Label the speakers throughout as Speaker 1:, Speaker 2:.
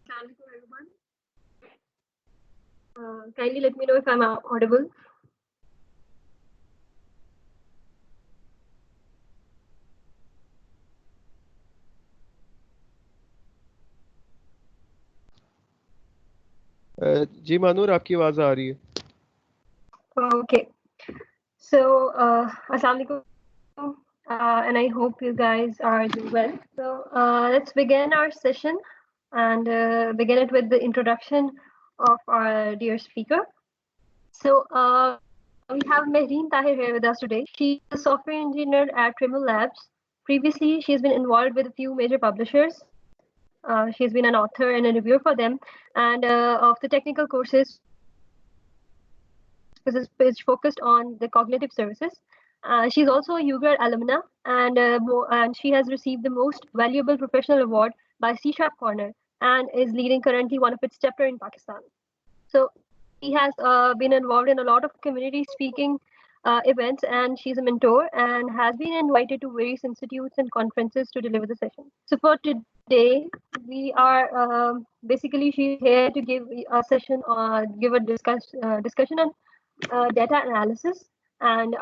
Speaker 1: Assalamualaikum everyone. Kindly let me know if I'm audible.
Speaker 2: जी मानूर आपकी आवाज आ रही है.
Speaker 1: Okay. So Assalamualaikum, and I hope you guys are doing well. So let's begin our session and begin it with the introduction of our dear speaker. So we have Mehreen Tahir here with us today. She's a software engineer at Trimu Labs. Previously, she's been involved with a few major publishers. She's been an author and a reviewer for them, and of the technical courses is focused on the cognitive services. She's also a UGRAD alumna, and she has received the most valuable professional award by C# Corner, and is leading currently one of its chapter in Pakistan. So she has been involved in a lot of community speaking events, and she's a mentor and has been invited to various institutes and conferences to deliver the session. So for today, we are basically she's here to give a session or give a discussion on data analysis, and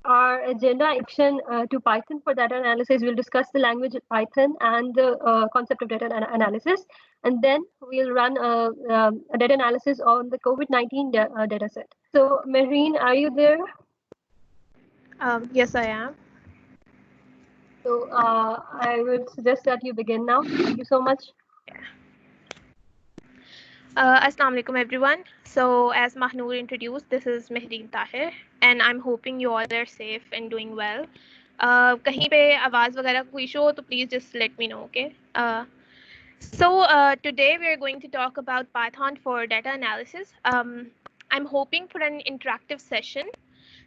Speaker 1: our agenda action to Python for data analysis. We'll discuss the language Python and the concept of data analysis, and then we'll run a data analysis on the COVID-19 data set. So Mehreen, are you there?
Speaker 3: Yes, I am.
Speaker 1: So I would suggest that you begin now. Thank you so much.
Speaker 3: Assalamu alaikum everyone. So as Mahnoor introduced, this is Mehreen Tahir, and I'm hoping you all are safe and doing well. कहीं पे आवाज़ वगैरह कोई issue हो तो please just let me know, okay? So today we are going to talk about Python for data analysis. I'm hoping for an interactive session.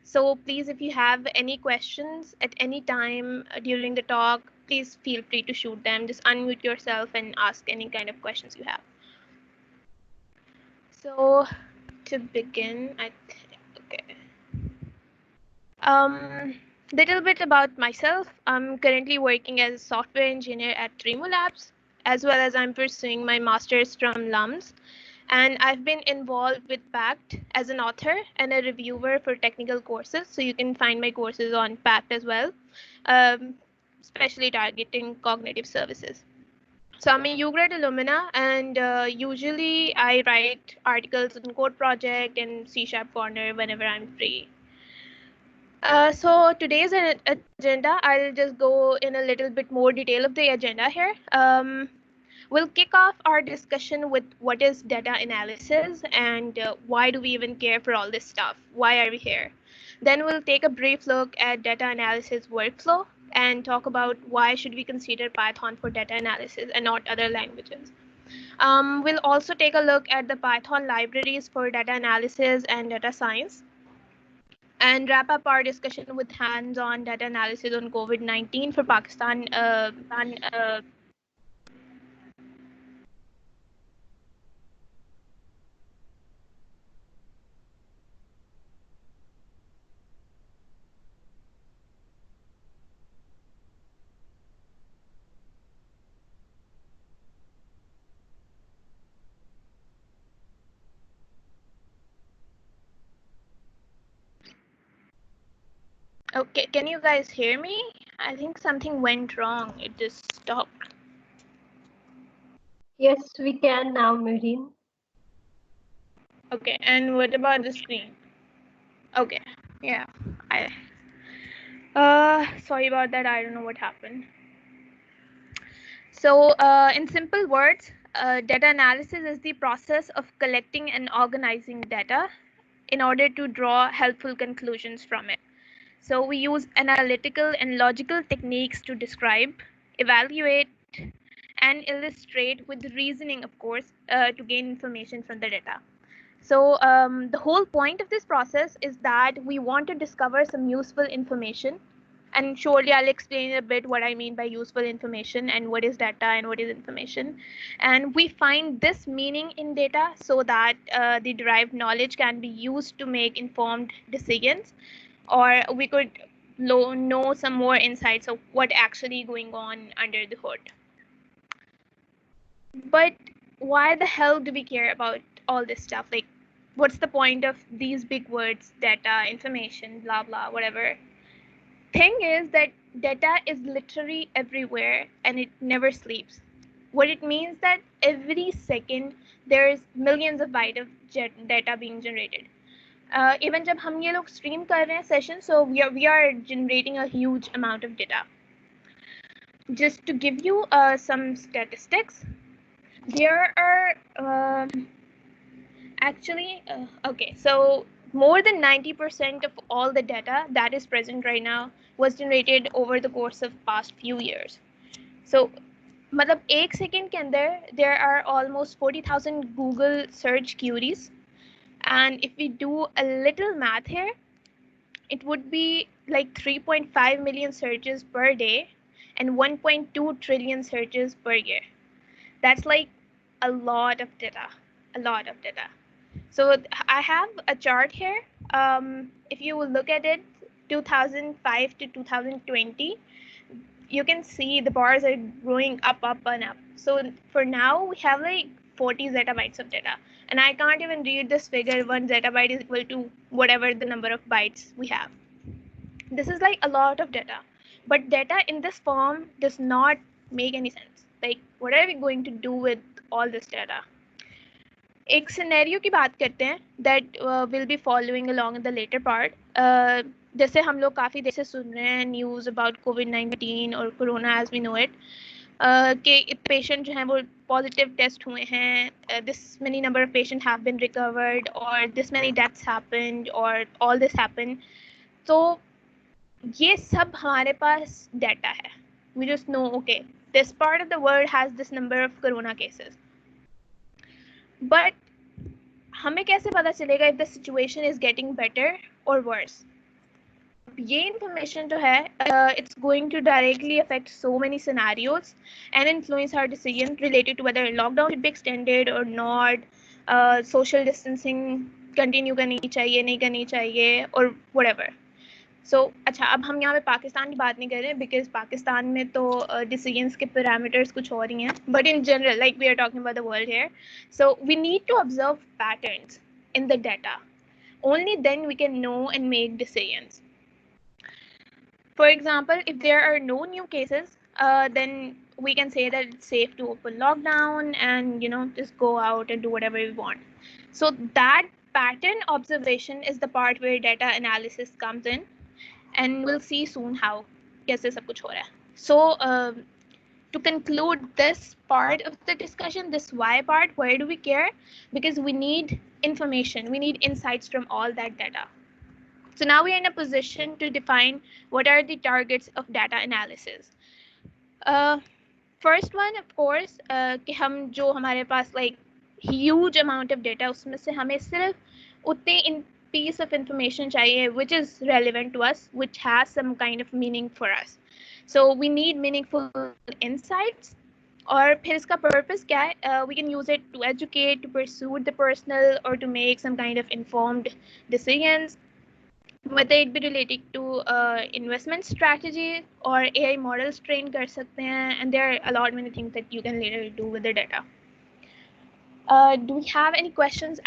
Speaker 3: So please, if you have any questions at any time during the talk, please feel free to shoot them. Just unmute yourself and ask any kind of questions you have. So to begin, okay. Little bit about myself. I'm currently working as a software engineer at Trimu Labs, as well as I'm pursuing my master's from LUMS. And I've been involved with Packt as an author and a reviewer for technical courses. So you can find my courses on Packt as well, especially targeting cognitive services. So I'm a UGRAD alumna, and usually I write articles on Code Project and C# Corner whenever I'm free. So today's agenda, I'll just go in a little bit more detail of the agenda here. We'll kick off our discussion with what is data analysis and why do we even care for all this stuff? Why are we here? Then we'll take a brief look at data analysis workflow and talk about why should we consider Python for data analysis and not other languages. We'll also take a look at the Python libraries for data analysis and data science, and wrap up our discussion with hands-on data analysis on COVID-19 for Pakistan. Okay, can you guys hear me? I think something went wrong. It just stopped.
Speaker 1: Yes, we can now, Mehreen.
Speaker 3: Okay, and what about the screen? Okay, yeah. Sorry about that. I don't know what happened. So in simple words, data analysis is the process of collecting and organizing data in order to draw helpful conclusions from it. So we use analytical and logical techniques to describe, evaluate, and illustrate with reasoning, of course, to gain information from the data. So the whole point of this process is that we want to discover some useful information. And surely I'll explain a bit what I mean by useful information and what is data and what is information. And we find this meaning in data so that the derived knowledge can be used to make informed decisions, or we could know some more insights of what actually going on under the hood. But why the hell do we care about all this stuff? Like, what's the point of these big words, data, information, blah, blah, whatever? Thing is that data is literally everywhere and it never sleeps. What it means that every second there's millions of bytes of data being generated. Even जब हम ये लोग stream कर रहे हैं session, so we are generating a huge amount of data. Just to give you some statistics, there are actually okay, so more than 90% of all the data that is present right now was generated over the course of past few years. So मतलब एक second के अंदर there are almost 40,000 Google search queries, and if we do a little math here, it would be like 3.5 million searches per day and 1.2 trillion searches per year. That's like a lot of data, a lot of data. So I have a chart here. If you look at it, 2005 to 2020, you can see the bars are growing up, and up. So for now, we have like 40 zettabytes of data. And I can't even read this figure. 1 zettabyte is equal to whatever the number of bytes we have. This is like a lot of data. But data in this form does not make any sense. Like, what are we going to do with all this data? एक scenario की बात करते हैं that will be following along in the later part. जैसे हम लोग काफ़ी देर से सुन रहे हैं न्यूज़ अबाउट कोविड-19 और corona as we know it, कि पेशेंट जो हैं वो पॉजिटिव टेस्ट हुए हैं, this many number of patient have been recovered और दिस मेनी डेथ्स हैपेंड और ऑल दिस हैपेंड. तो ये सब हमारे पास डाटा है. We just know okay this part of the world has this number of corona cases. But हमें कैसे पता चलेगा if the situation is getting better or worse? ये information जो है, it's going to directly affect so many scenarios and influence our decision related to whether lockdown should be extended or not, social distancing continue करनी चाहिए नहीं करनी चाहिए or whatever. So अच्छा, अब हम यहाँ पे पाकिस्तान की बात नहीं कर रहे हैं because पाकिस्तान में तो decisions के parameters कुछ और ही हैं, but in general, like we are talking about the world here, so we need to observe patterns in the data. Only then we can know and make decisions. For example, if there are no new cases, then we can say that it's safe to open lockdown and just go out and do whatever we want. So that pattern observation is the part where data analysis comes in. And we'll see soon how कैसे सब कुछ हो रहा है. So to conclude this part of the discussion, this why part, why do we care? Because we need information, we need insights from all that data. So now we are in a position to define what are the targets of data analysis. First one, of course, कि हम जो हमारे पास like huge amount of data, उसमें से हमें सिर्फ उतने piece of information chahiye which is relevant to us, which has some kind of meaning for us. So we need meaningful insights. और फिर इसका purpose क्या है? We can use it to educate, to pursue the personal, or to make some kind of informed decisions, whether it be related to investment strategy or AI models train कर सकते हैं, and there are a lot many things that you can later do with the data. Do we have any questions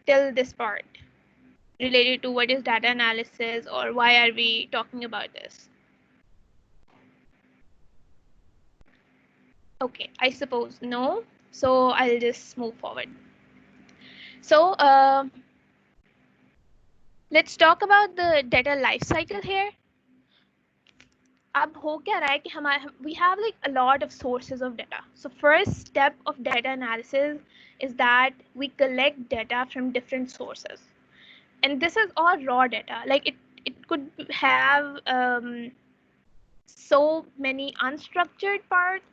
Speaker 3: till this part related to what is data analysis or why are we talking about this? Okay, I suppose no, so I'll just move forward. So let's talk about the data life cycle here. अब हो क्या रहा है कि we have like a lot of sources of data. So first step of data analysis is that we collect data from different sources. And this is all raw data. Like it could have so many unstructured parts.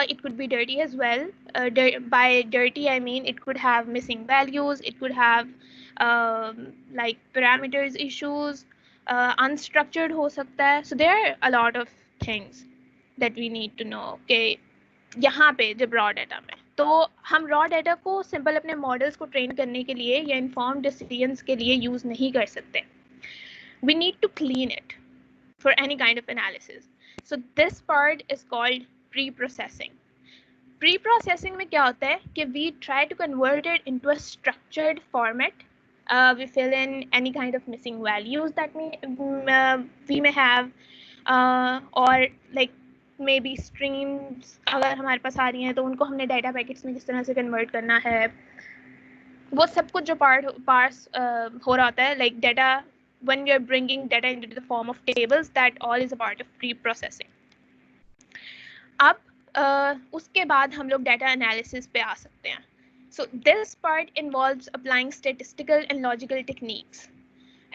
Speaker 3: It could be dirty as well. By dirty, I mean it could have missing values. It could have like parameters issues. Unstructured हो सकता है. So there are a lot of things that we need to know. Okay, यहाँ पे जब raw data में तो हम raw data को सिंपल अपने मॉडल्स को ट्रेन करने के लिए या इन्फॉर्म डिसीजंस के लिए यूज नहीं कर सकते. We need to clean it for any kind of analysis. So this part is called pre-processing. Pre-processing में क्या होता है कि we try to convert it into a structured format. We fill in any kind of missing values that we may have, or like maybe streams अगर हमारे पास आ रही हैं तो उनको हमने data packets में किस तरह से convert करना है, वो सब कुछ जो parse हो रहा होता है, like data when we are bringing data into the form of tables, that all is a part of pre-processing. अब उसके बाद हम लोग data analysis पे आ सकते हैं. So this part involves applying statistical and logical techniques,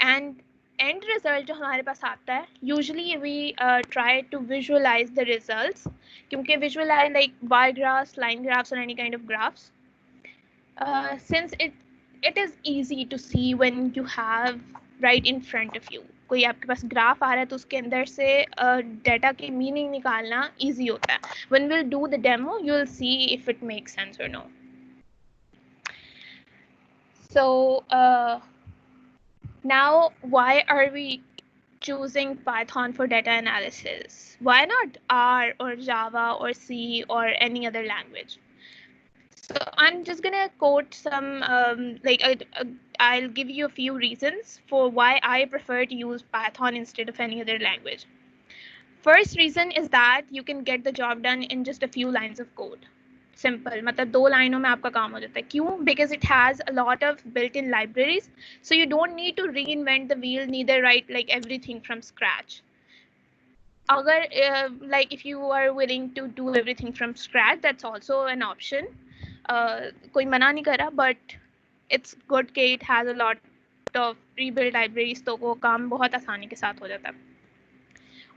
Speaker 3: and end result जो हमारे पास आता है, usually we try to visualize the results, क्योंकि visualize like bar graphs, line graphs, or any kind of graphs, since it is easy to see when you have right in front of you. कोई आपके पास graph आ रहा है तो उसके अंदर से data की मीनिंग निकालना इजी होता है. When we'll do the demo, you'll see if it makes sense or no. So now, why are we choosing Python for data analysis? Why not R or Java or C or any other language? So I'm just gonna quote some, I'll give you a few reasons for why I prefer to use Python instead of any other language. First reason is that you can get the job done in just a few lines of code. Simple, मतलब 2 लाइनों में आपका काम हो जाता है. क्यों? Because it has a lot of built-in libraries, so you don't need to reinvent the wheel, neither write like everything from scratch. अगर like if you are willing to do everything from scratch, that's also an option. कोई मना नहीं कर रहा, but it's good कि it has a lot of pre-built libraries, तो वो काम बहुत आसानी के साथ हो जाता है.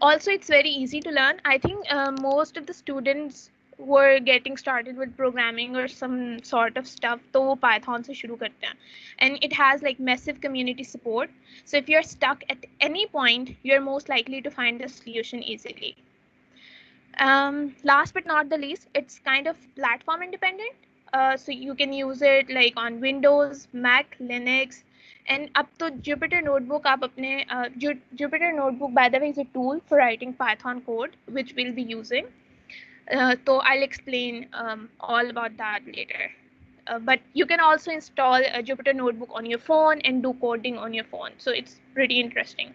Speaker 3: Also, it's very easy to learn. I think most of the students were getting started with programming or some sort of stuff, तो वो Python से शुरू करते हैं. And it has like massive community support. So if you're stuck at any point, you're most likely to find a solution easily. Last but not the least, it's kind of platform independent. So you can use it like on Windows, Mac, Linux, and up to Jupyter Notebook. आप अपने Jupyter Notebook, by the way, is a tool for writing Python code, which we'll be using. So I'll explain all about that later. But you can also install a Jupyter Notebook on your phone and do coding on your phone. So it's pretty interesting.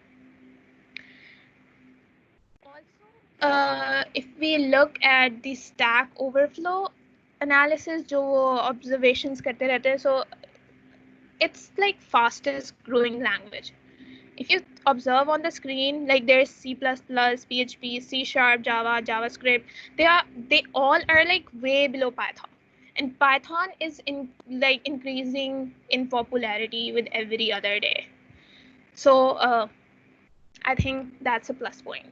Speaker 3: Also, if we look at the Stack Overflow analysis, जो observations करते रहते हैं, so it's like fastest growing language. If you observe on the screen, like there's C++, PHP, C#, Java, JavaScript, they all are like way below Python. And Python is increasing in popularity with every other day. So I think that's a plus point.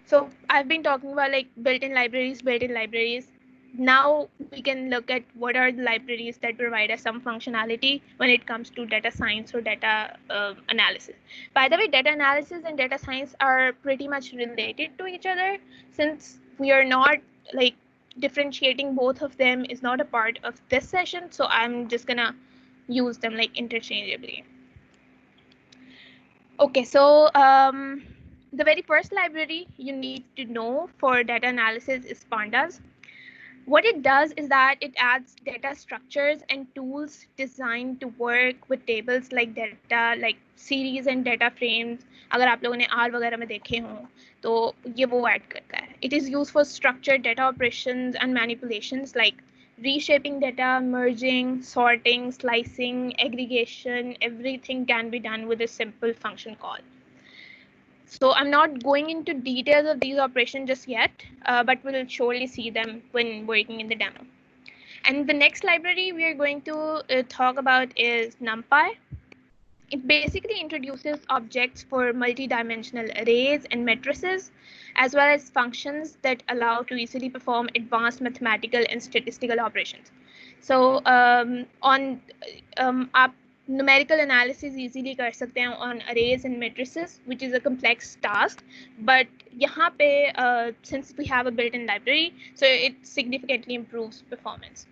Speaker 3: So I've been talking about like built-in libraries. Now we can look at what are the libraries that provide us some functionality when it comes to data science or data analysis. By the way, data analysis and data science are pretty much related to each other, since we are not like differentiating both of them is not a part of this session. So I'm just gonna use them like interchangeably. Okay, so the very first library you need to know for data analysis is Pandas. What it does is that it adds data structures and tools designed to work with tables like data, like series and data frames. अगर आप लोगों ने R वगैरह में देखे हों, तो ये वो ऐड करता है. It is used for structured data operations and manipulations like reshaping data, merging, sorting, slicing, aggregation. Everything can be done with a simple function call. So I'm not going into details of these operations just yet, but we'll surely see them when working in the demo. And the next library we are going to talk about is Numpy. It basically introduces objects for multi-dimensional arrays and matrices, as well as functions that allow to easily perform advanced mathematical and statistical operations. So आप numerical analysis easily कर सकते हैं on arrays and matrices, which is a complex task. But यहाँ पे since we have a built-in library, so it significantly improves performance.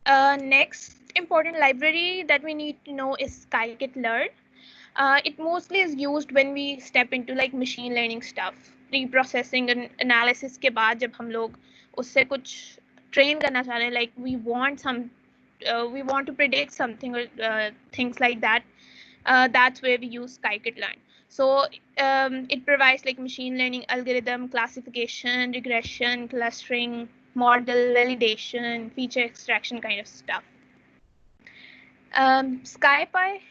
Speaker 3: Next important library that we need to know is scikit-learn. It mostly is used when we step into like machine learning stuff. Pre-processing analysis के बाद जब हम लोग उससे कुछ train करना चाह रहे हैं, like we want to predict something or things like that, that's where we use scikit-learn. So it provides like machine learning algorithm, classification, regression, clustering, model validation, feature extraction kind of stuff. SciPy,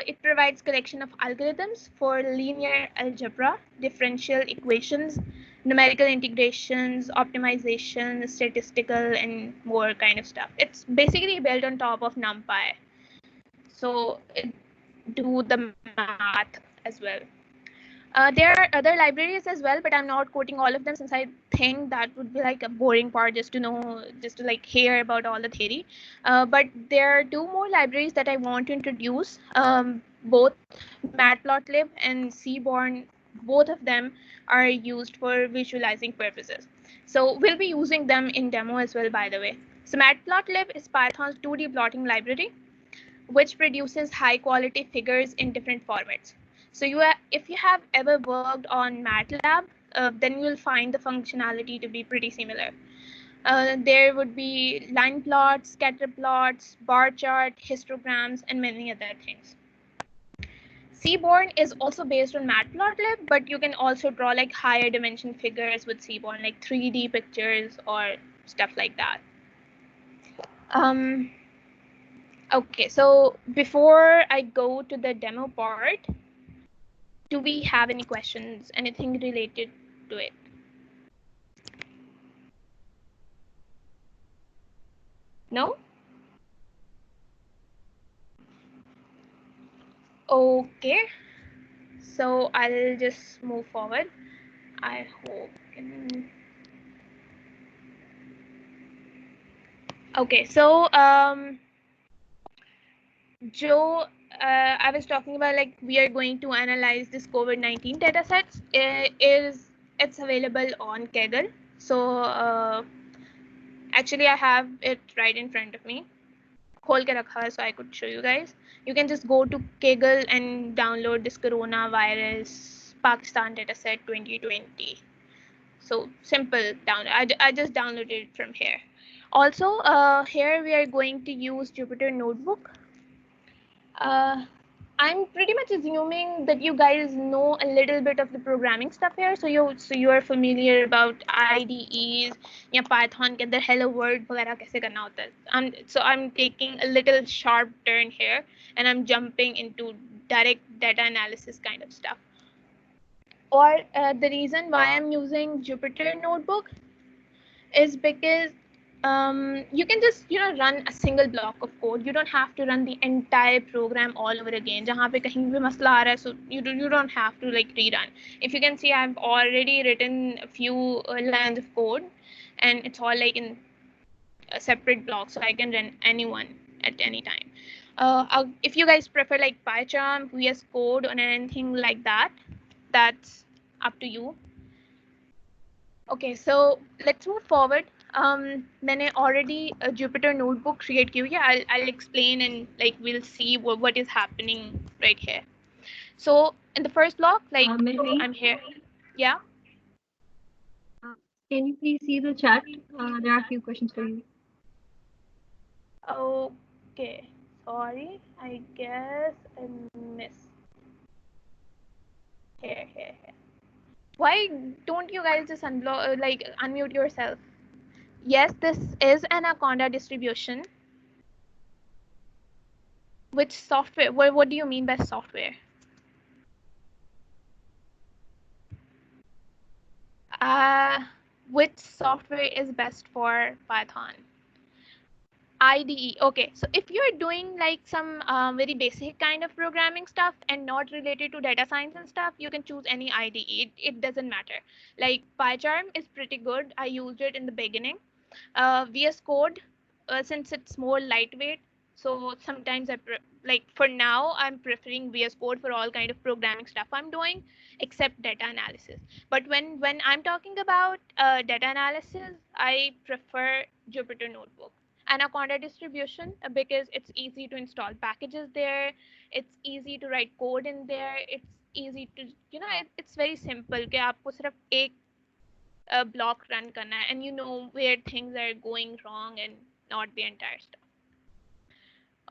Speaker 3: it provides collection of algorithms for linear algebra, differential equations, numerical integrations, optimization, statistical, and more kind of stuff. It's basically built on top of Numpy. So it do the math as well. There are other libraries as well, but I'm not quoting all of them since I think that would be like a boring part just to like hear about all the theory. But there are two more libraries that I want to introduce. Both Matplotlib and Seaborn, both of them are used for visualizing purposes. So we'll be using them in demo as well, by the way. So Matplotlib is Python's 2D plotting library, which produces high quality figures in different formats. So if you have ever worked on MATLAB, then you will find the functionality to be pretty similar. There would be line plots, scatter plots, bar chart, histograms, and many other things. Seaborn is also based on Matplotlib, but you can also draw like higher dimension figures with Seaborn, like 3D pictures or stuff like that. Okay, so before I go to the demo part, do we have any questions, anything related to it? No? Okay, so I'll just move forward. I hope. Okay, so Joe, I was talking about like we are going to analyze this COVID-19 datasets. It's available on Kaggle. So actually I have it right in front of me. खोल के रखा है so I could show you guys. You can just go to Kaggle and download this coronavirus Pakistan dataset 2020. So simple download. I just downloaded it from here. Also, here we are going to use Jupyter Notebook. I'm pretty much assuming that you guys know a little bit of the programming stuff here. So you are familiar about IDEs या Python के अंदर hello world वगैरह कैसे करना होता है. So I'm taking a little sharp turn here and I'm jumping into direct data analysis kind of stuff. Or the reason why I'm using Jupyter Notebook is because you can just run a single block of code. You don't have to run the entire program all over again. जहाँ पे कहीं भी मसला आ रहा है, so you don't have to like rerun. If you can see, I've already written a few lines of code, and it's all like in a separate block, so I can run anyone at any time. If you guys prefer like PyCharm, VS Code, or anything like that, that's up to you. Okay, so let's move forward. मैंने already a Jupyter notebook create की हुई है. I'll explain and like we'll see what is happening right here. So in the first block, like I'm here. Yeah.
Speaker 1: Can you please see the chat? There are a few questions for you.
Speaker 3: Okay. Sorry, I guess I missed. Here. Why don't you guys just unmute yourself? Yes, this is an Anaconda distribution. Which software? What do you mean by software? Which software is best for Python? IDE. Okay, so if you're doing like some very basic kind of programming stuff and not related to data science and stuff, you can choose any IDE. It doesn't matter. Like PyCharm is pretty good. I used it in the beginning. VS Code, since it's more lightweight, so sometimes for now I'm preferring VS Code for all kind of programming stuff I'm doing, except data analysis. But when I'm talking about data analysis, I prefer Jupyter Notebook. Anaconda distribution, because it's easy to install packages there, it's easy to write code in there, it's easy to, you know, it's very simple कि आपको सिर्फ एक block run करना है, and you know where things are going wrong and not the entire stuff.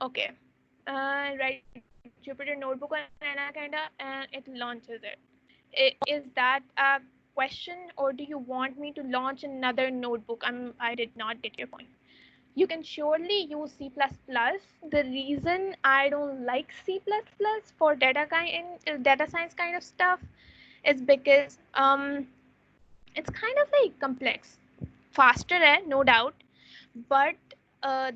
Speaker 3: Okay, write Jupyter Notebook on Anaconda and it launches it. Is that a question, or do you want me to launch another notebook? I did not get your point. You can surely use C++. The reason I don't like C++ for data science kind of stuff is because it's kind of like complex. Faster, no doubt, but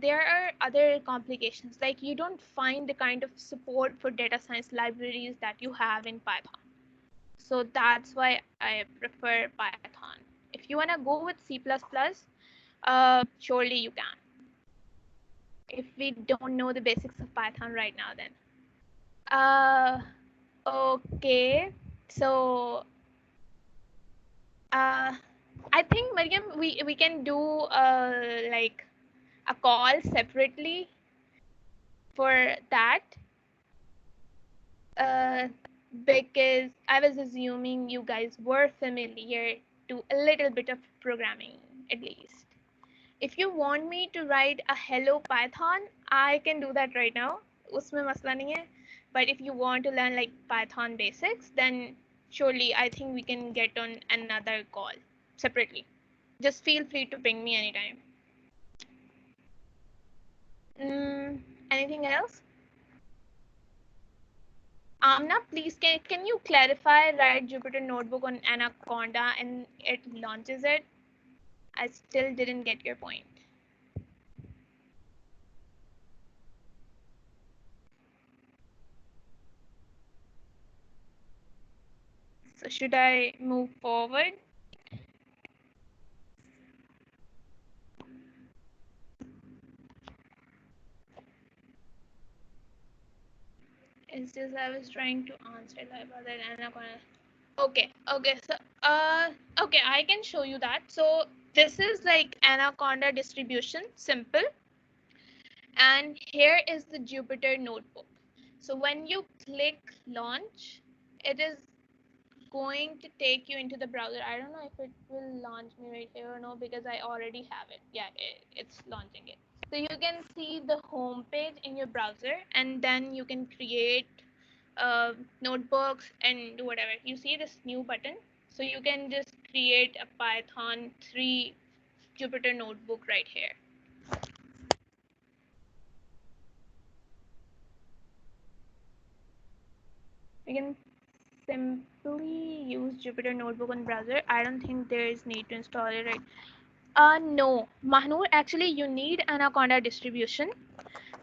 Speaker 3: there are other complications. Like you don't find the kind of support for data science libraries that you have in Python. So that's why I prefer Python. If you want to go with C++, surely you can. If we don't know the basics of Python right now, then. Okay, so I think, Mariam, we can do like a call separately for that, because I was assuming you guys were familiar to a little bit of programming at least. If you want me to write a hello Python, I can do that right now. Usme masla nahi hai. But if you want to learn like Python basics, then surely I think we can get on another call separately. Just feel free to ping me anytime. Anything else? Amna, please, can you clarify, write Jupyter Notebook on Anaconda and it launches it? I still didn't get your point. So should I move forward? It's just I was trying to answer like other Anaconda. Okay, so okay, I can show you that. So this is like Anaconda distribution, simple. And here is the Jupyter Notebook. So when you click launch, it is going to take you into the browser. I don't know if it will launch me right here or no, because I already have it. Yeah, it's launching it. So you can see the home page in your browser, and then you can create notebooks and do whatever. You see this new button, so you can just create a Python 3 Jupyter notebook right here. You can simply use Jupyter notebook on browser. I don't think there is need to install it, right? No, Mahnoor, actually you need Anaconda distribution.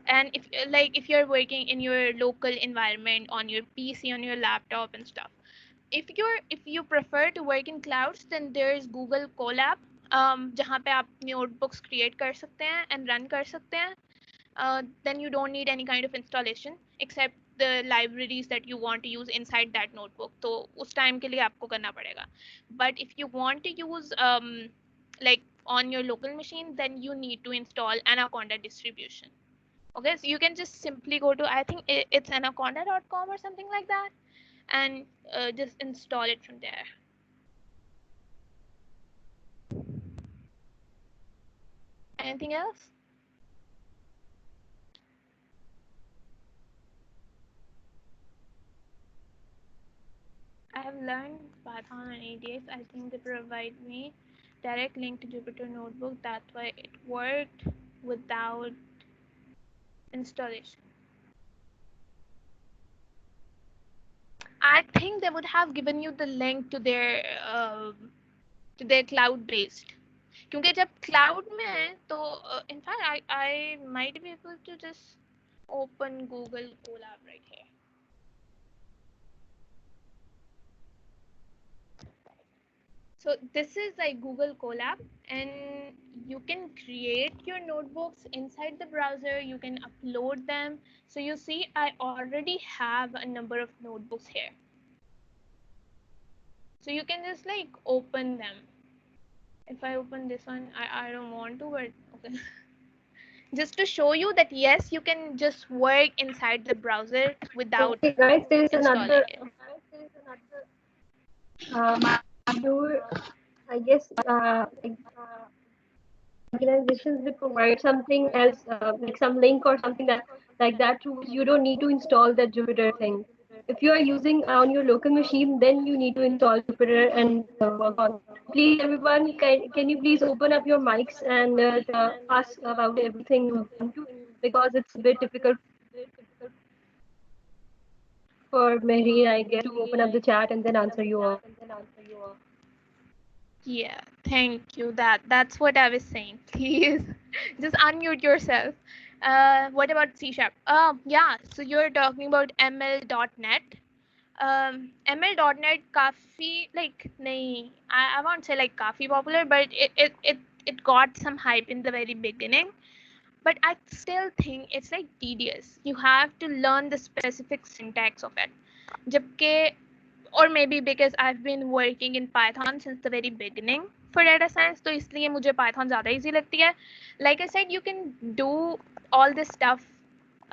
Speaker 3: And if you're working in your local environment on your PC, on your laptop and stuff. If you prefer to work in clouds, then there is Google Colab, जहाँ पे आप notebooks create कर सकते हैं and run कर सकते हैं. Then you don't need any kind of installation except the libraries that you want to use inside that notebook. तो उस time के लिए आपको करना पड़ेगा. But if you want to use like on your local machine, then you need to install Anaconda distribution. Okay, so you can just simply go to, I think it's anaconda.com or something like that, and just install it from there. Anything else? I have learned Python and ADX. I think they provide me direct link to Jupyter Notebook. That's why it worked without installation. I think they would have given you the link to their cloud-based. क्योंकि जब cloud में है तो in fact I might be able to just open Google Colab right here. So this is like Google Colab, and you can create your notebooks inside the browser. You can upload them. So you see, I already have a number of notebooks here. So you can just like open them. If I open this one, I don't want to, but okay. Just to show you that yes, you can just work inside the browser without
Speaker 1: Okay, guys, there is
Speaker 3: installing
Speaker 1: another.
Speaker 3: it.
Speaker 1: Manur, I guess organizations will provide something else, like some link or something that like that tools. You don't need to install that Jupyter thing. If you are using on your local machine, then you need to install Jupyter and work on. Please, everyone, can you please open up your mics and ask about everything you want to, because it's a bit difficult for Mehreen, I guess, to open up the chat and then answer you all.
Speaker 3: Yeah, thank you. That's what I was saying. Please just unmute yourself. What about C Sharp? Yeah, so you're talking about ML.NET. ML.NET काफी like नहीं, I won't say like काफी popular, but it got some hype in the very beginning. But I still think it's like tedious. You have to learn the specific syntax of it. जबकि, or maybe because I've been working in Python since the very beginning for data science, तो इसलिए मुझे Python ज़्यादा easy लगती है. Like I said, you can do all this stuff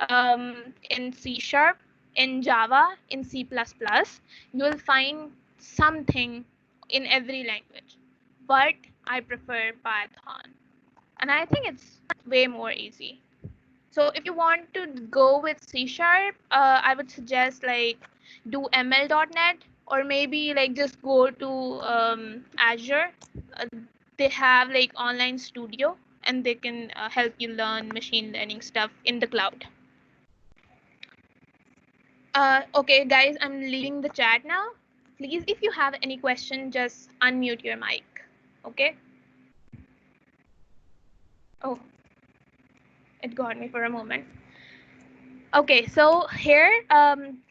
Speaker 3: in C Sharp, in Java, in C++. You will find something in every language, but I prefer Python, and I think it's way more easy. So if you want to go with C Sharp, I would suggest like do ML.NET, or maybe like just go to Azure. They have like online studio, and they can help you learn machine learning stuff in the cloud. Okay, guys, I'm leaving the chat now. Please, if you have any question, just unmute your mic. Okay. Oh, it got me for a moment. Okay, so here,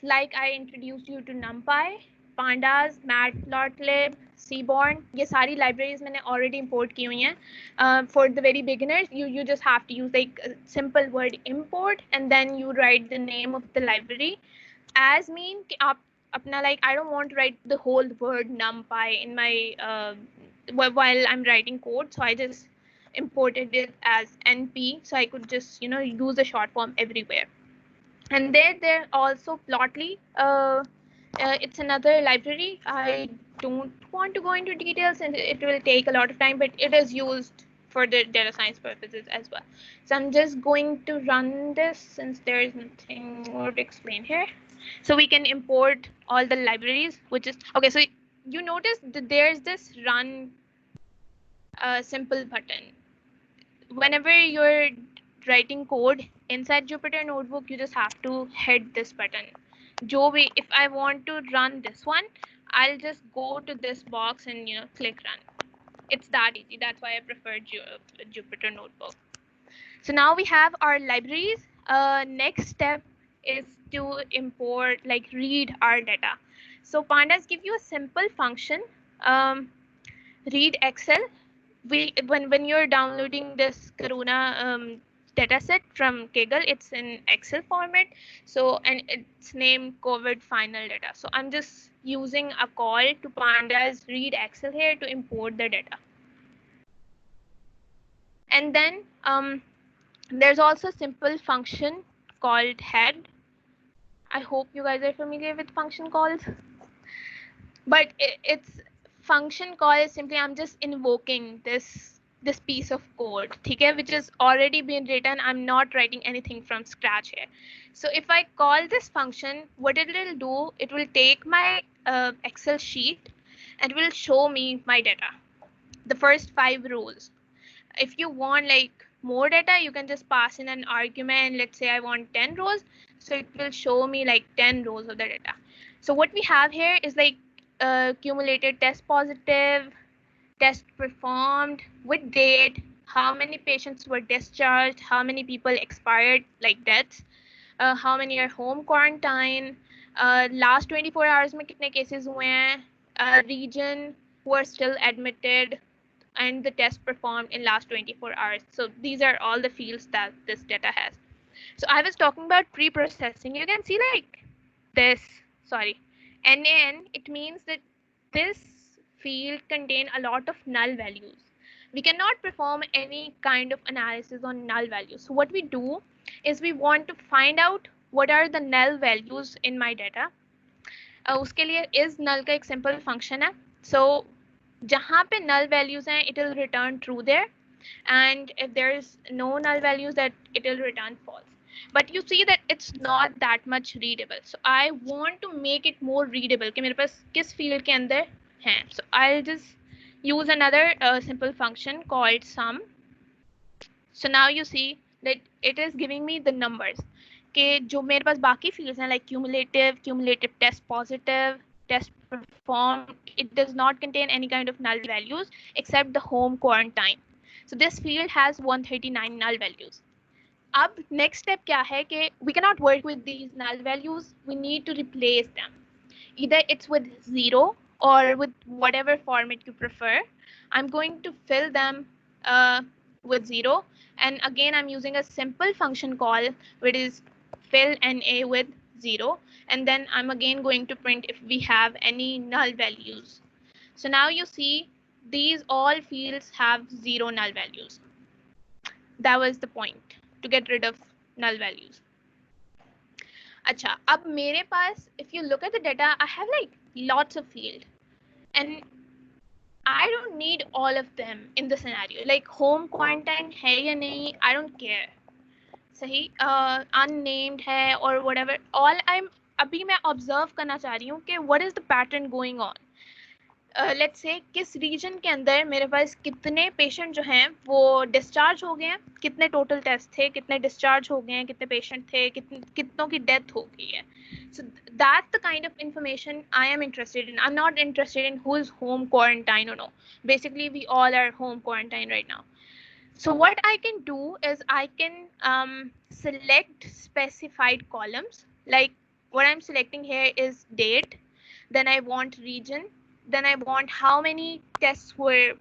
Speaker 3: like I introduced you to Numpy, Pandas, Matplotlib, Seaborn. ये सारी libraries मैंने already import की हुई हैं. For the very beginners, you just have to use like a simple word import, and then you write the name of the library. As mean कि आप अपना like I don't want to write the whole word NumPy in my while I'm writing code, so I just imported it as NP, so I could just use the short form everywhere. And there also Plotly. It's another library. I don't want to go into details, and it will take a lot of time, but it is used for the data science purposes as well. So I'm just going to run this since there is nothing more to explain here. So we can import all the libraries, which is okay. So you notice that there's this run simple button. Whenever you're writing code inside Jupyter Notebook, you just have to hit this button. If I want to run this one, I'll just go to this box and click run. It's that easy. That's why I prefer Jupyter Notebook. So now we have our libraries. Next step is to import, like read our data. So Pandas give you a simple function, read Excel. When you're downloading this Corona dataset from Kaggle, it's in Excel format. So, and it's named COVID final data. So I'm just using a call to Pandas read Excel here to import the data. And then there's also a simple function called head. I hope you guys are familiar with function calls. But it's function call is simply I'm just invoking this piece of code, okay, which has already been written. I'm not writing anything from scratch here. So if I call this function, what it will do, it will take my Excel sheet and will show me my data, the first 5 rows. If you want like more data, you can just pass in an argument. Let's say I want 10 rows. So it will show me like 10 rows of the data. So what we have here is like accumulated test positive, test performed, with date, how many patients were discharged, how many people expired, like deaths, how many are home quarantine, last 24 hours में कितने cases हुए हैं, region who are still admitted, and the test performed in last 24 hours. So these are all the fields that this data has. So I was talking about pre-processing. You can see like this, sorry, NaN, it means that this field contain a lot of null values. We cannot perform any kind of analysis on null values. So what we do is we want to find out what are the null values in my data. उसके लिए is null का एक simple function है. So जहाँ पे null values हैं, it will return true there, and if there is no null values, that it will return false. But you see that it's not that much readable. So I want to make it more readable कि मेरे पास किस field के अंदर हैं. So I'll just use another simple function called sum. So now you see that it is giving me the numbers कि जो मेरे पास बाकी fields हैं like cumulative test positive, test performed, it does not contain any kind of null values except the home quarantine. So this field has 139 null values. अब next step क्या है कि we cannot work with these null values. We need to replace them. Either it's with 0 or with whatever format you prefer. I'm going to fill them with 0. And again, I'm using a simple function call, which is fill NA with 0. And then I'm again going to print if we have any null values. So now you see these all fields have 0 null values. That was the point, to get rid of null values. अच्छा, अब मेरे पास, if you look at the data, I have like lots of field, and I don't need all of them in the scenario. Like home quarantine है या नहीं, I don't care. सही, unnamed है or whatever. All I'm अभी मैं observe करना चाह रही हूँ कि what is the pattern going on. Let's say किस रीजन के अंदर मेरे पास कितने पेशेंट जो हैं वो डिस्चार्ज हो गए हैं, कितने टोटल टेस्ट थे, कितने डिस्चार्ज हो गए हैं, कितने पेशेंट थे, कितनों की डेथ हो गई है. So that's the kind of information I am interested in. I am not interested in who is home quarantine और no. Basically we all are home quarantine right now. So what I can do is I can select specified columns. Like what I'm selecting here is date, then I want region, then I want how many tests were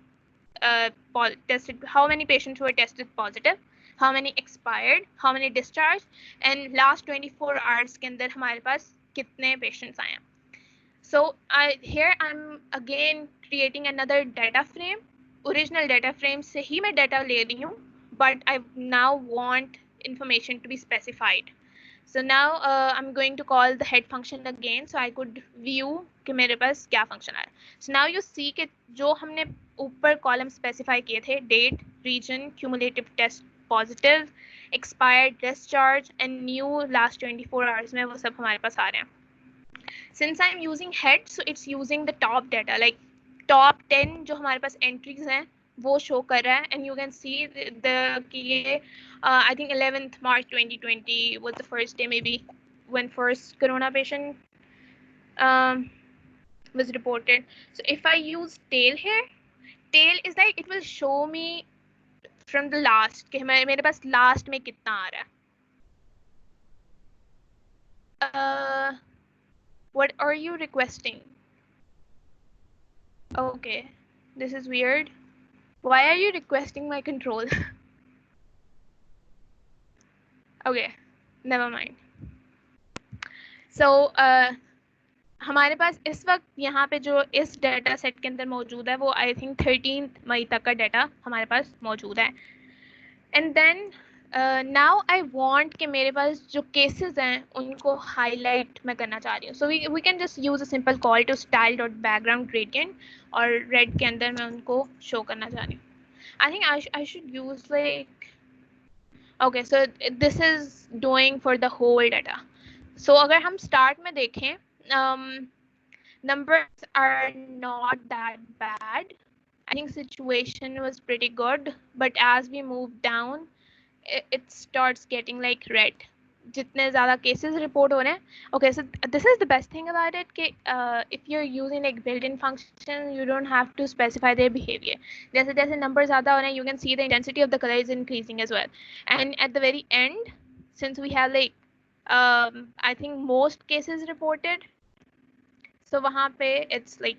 Speaker 3: tested, how many patients were tested positive, how many expired, how many discharged, and last 24 hours के अंदर हमारे पास कितने patients आए हैं. So here I'm again creating another data frame. Original data frame से ही मैं data ले रही हूँ, but I now want information to be specified. So now I'm going to call the head function again, so I could view कि मेरे पास क्या function आया. So now you see कि जो हमने ऊपर column specify किए थे, date, region, cumulative test positive, expired, discharge, and new last 24 hours में वो सब हमारे पास आ रहे हैं. Since I'm using head, so it's using the top data, like top 10 जो हमारे पास entries हैं वो show कर रहा है, and you can see the कि ये I think 11th March 2020 was the first day maybe when first corona patient was reported. So if I use tail here, tail is like it will show me from the last कि मेरे पास last में कितना आ रहा है. What are you requesting? Okay, this is weird. Why are you requesting my control? Okay, never mind. So हमारे पास इस वक्त यहाँ पे जो इस डेटा सेट के अंदर मौजूद है वो आई थिंक 13 मई तक का डेटा हमारे पास मौजूद है. And then now I want कि मेरे पास जो केसेस हैं उनको हाईलाइट मैं करना चाह रही हूँ. So we can just use a simple call to style dot background gradient और रेड के अंदर मैं उनको शो करना चाह रही हूँ. I think I should use like okay. So this is doing for the whole data. So अगर हम स्टार्ट में देखें, numbers are not that bad. I think situation was pretty good, but as we move down, it starts getting like red. जितने ज़्यादा cases report हो रहे हैं. Okay, so this is the best thing about it कि if you're using like built-in function, you don't have to specify their behavior. जैसे जैसे numbers ज़्यादा हो रहे हैं, you can see the intensity of the color is increasing as well. And at the very end, since we have like I think most cases reported, so वहाँ पे it's like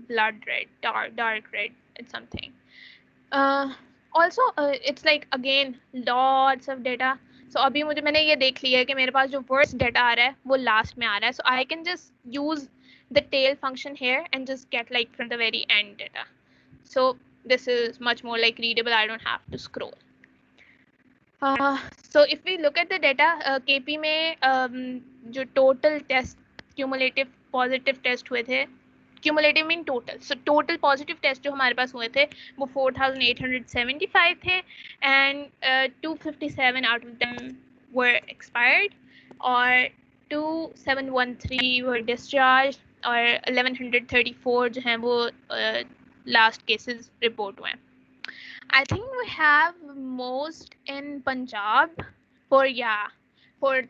Speaker 3: blood red, dark red, it's something. Also it's like again lots of data. So अभी मुझे मैंने ये देख लिया है कि मेरे पास जो worst data आ रहा है वो last में आ रहा है. So I can just use the tail function here and just get like from the very end data. So this is much more like readable. I don't have to scroll. So if we look at the data, KP में जो total test cumulative positive test हुए थे, cumulative mean total, so total positive test जो हमारे पास हुए थे वो 4875 थे and 257 out of them were expired और 2713 वर डिस्चार्ज और 1134 जो हैं वो लास्ट केसेस रिपोर्ट हुए हैं. I think we have most in Punjab for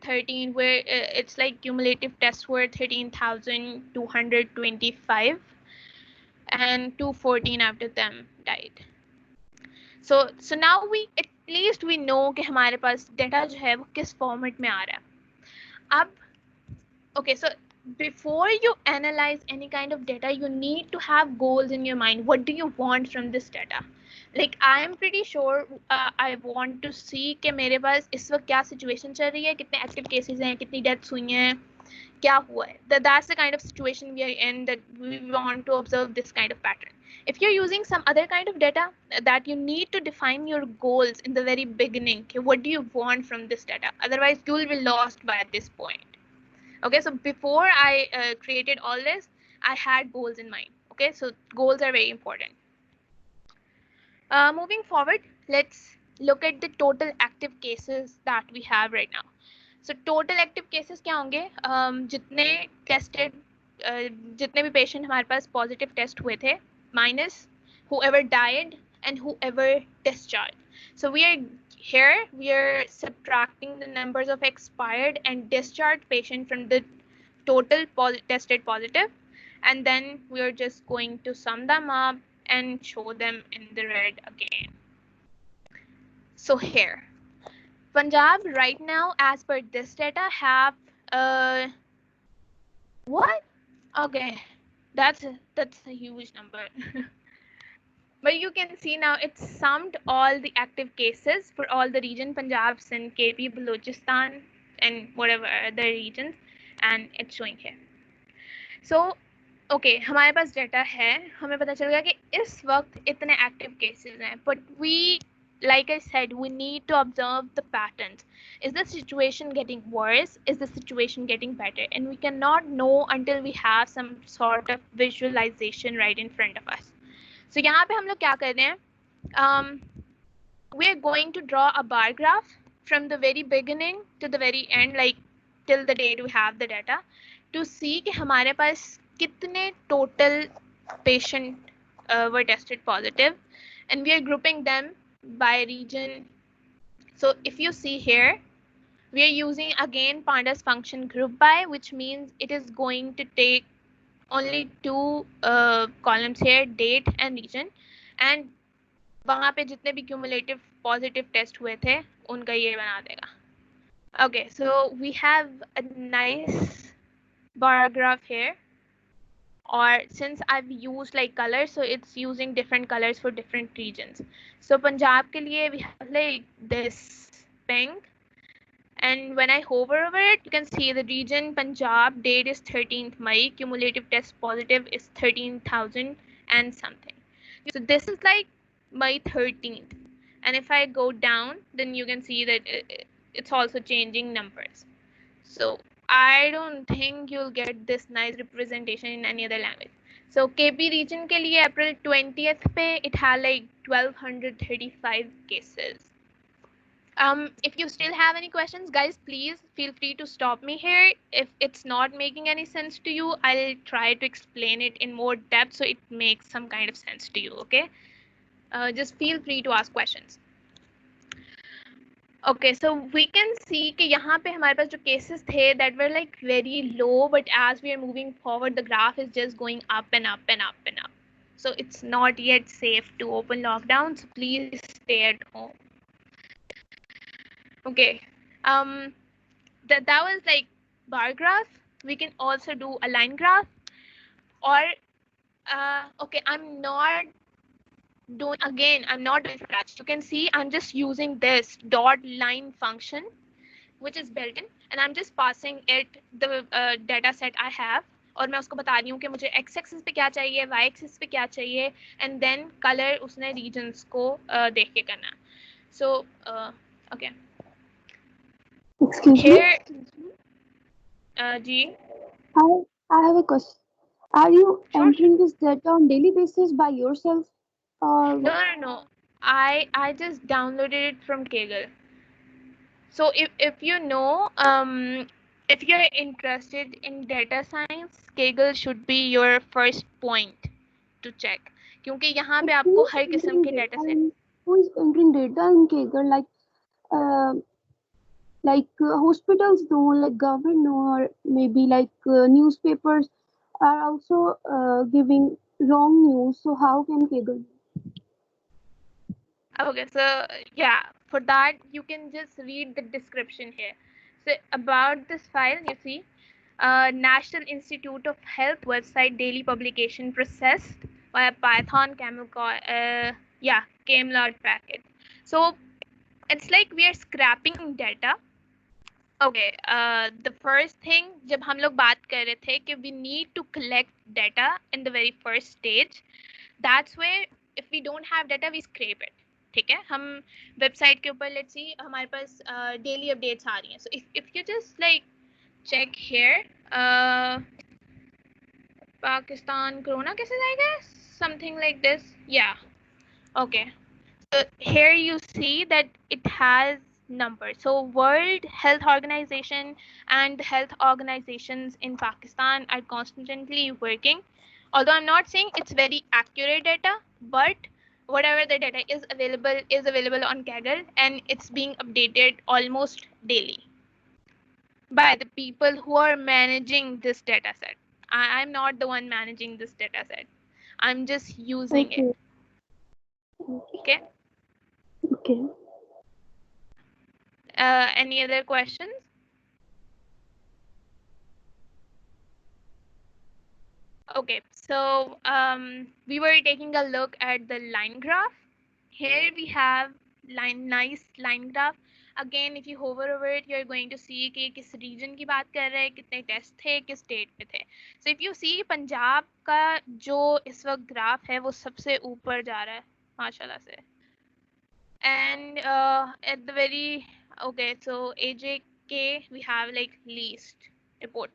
Speaker 3: 13 where it's like cumulative tests were 13,225 and 214 after them died. So now we at least we know कि हमारे पास data जो है वो किस format में आ रहा है. अब okay, so before you analyze any kind of data you need to have goals in your mind. What do you want from this data? Like I am pretty sure I want to see कि मेरे पास इस वक्त क्या situation चल रही है, कितने active cases हैं, कितनी deaths हुई हैं, क्या हुआ है. That's the kind of situation we are in, that we want to observe this kind of pattern. If you're using some other kind of data, that you need to define your goals in the very beginning. Okay, what do you want from this data? Otherwise you will be lost by this point. Okay, so before I created all this, I had goals in mind. Okay, so goals are very important. Moving forward, let's look at the total active cases that we have right now. So total active cases क्या होंगे? जितने tested, जितने भी patient हमारे पास positive test हुए थे, minus whoever died and whoever discharged. So we are subtracting the numbers of expired and discharged patient from the total tested positive, and then we are just going to sum them up and show them in the red again. So here, Punjab right now, as per this data, have what? Okay, that's a huge number. But you can see now it's summed all the active cases for all the region, Punjab, Sindh, KP, Balochistan, and whatever other regions, and it's showing here. So okay, हमारे पास data है, हमें पता चल गया कि इस वक्त इतने एक्टिव केसेस हैं, but we, like I said, we need to observe the patterns. Is the situation getting worse? Is the situation getting better? And we cannot know until we have some sort of visualization right in front of us. So यहाँ पे हम लोग क्या कर रहे हैं? We are going to draw a bar graph from the very beginning to the very end, like till the date we have the data, to see कि हमारे पास कितने total patient were tested positive, and we are grouping them by region. So if you see here, we are using again Pandas function group by, which means it is going to take only two columns here, date and region, and वहाँ पे जितने भी cumulative positive test हुए थे उनका ये बना देगा. Okay, so we have a nice bar graph here, or since I've used like colors, so it's using different colors for different regions. So Punjab के लिए we have like this pink, and when I hover over it, you can see the region Punjab, date is 13th May, cumulative test positive is 13,000 and something. So this is like May 13th, and if I go down, then you can see that it's also changing numbers. So I don't think you'll get this nice representation in any other language. So KP region के लिए April 20th पे it had like 1235 cases. If you still have any questions, guys, please feel free to stop me here. If it's not making any sense to you, I'll try to explain it in more depth so it makes some kind of sense to you, okay? Just feel free to ask questions. Okay, so we can see कि यहाँ पे हमारे पास जो cases थे that were like very low, but as we are moving forward, the graph is just going up and up and up and up. So it's not yet safe to open lockdown, so please stay at home. Okay, that was like bar graph. We can also do a line graph, or okay, I'm not doing scratch. You can see I'm just using this dot line function, which is built in, and I'm just passing it the data set I have, और मैं उसको बता रही हूँ कि मुझे x axis पे क्या चाहिए, y axis पे क्या चाहिए, and then color उसने regions को देख के करना. So okay.
Speaker 4: Excuse
Speaker 3: Here,
Speaker 4: me.
Speaker 3: Ji.
Speaker 4: I have a question. Are you
Speaker 3: Sure.
Speaker 4: entering this data on daily basis by yourself or
Speaker 3: No,
Speaker 4: what?
Speaker 3: no, no. I just downloaded it from Kaggle. So if you know, if you're interested in data science, Kaggle should be your first point to check. क्योंकि यहाँ
Speaker 4: Like
Speaker 3: पे आपको हर किस्म के data set.
Speaker 4: who is entering data in Kaggle? Uh, hospitals know, like government know, or maybe newspapers are also giving wrong news. So how can Kaggle?
Speaker 3: Okay, so yeah, for that you can just read the description here. So about this file, you see, National Institute of Health website daily publication processed via Python camel Camelot packet. So it's like we are scrapping data. Okay, the first thing जब हम लोग बात कर रहे थे कि we need to collect data in the very first stage. That's where if we don't have data we scrape it. ठीक है, हम वेबसाइट के ऊपर let's see हमारे पास daily updates आ रही हैं. So if you just like check here, Pakistan corona cases I guess something like this. Yeah. Okay. So here you see that it has numbers. So World Health Organization and health organizations in Pakistan are constantly working. Although I'm not saying it's very accurate data, but whatever the data is available on Kaggle, and it's being updated almost daily by the people who are managing this data set. I'm not the one managing this data set. I'm just using it. Okay.
Speaker 4: Okay.
Speaker 3: Any other questions? Okay, so we were taking a look at the line graph. Here we have nice line graph. Again, if you hover over it, you're going to see कि किस region की बात कर रहे हैं, कितने test थे, किस state पे थे. So if you see Punjab का जो इस वक्त ग्राफ है वो सबसे ऊपर जा रहा है माशाल्लाह से. And at the very okay, so AJK we have like least reports.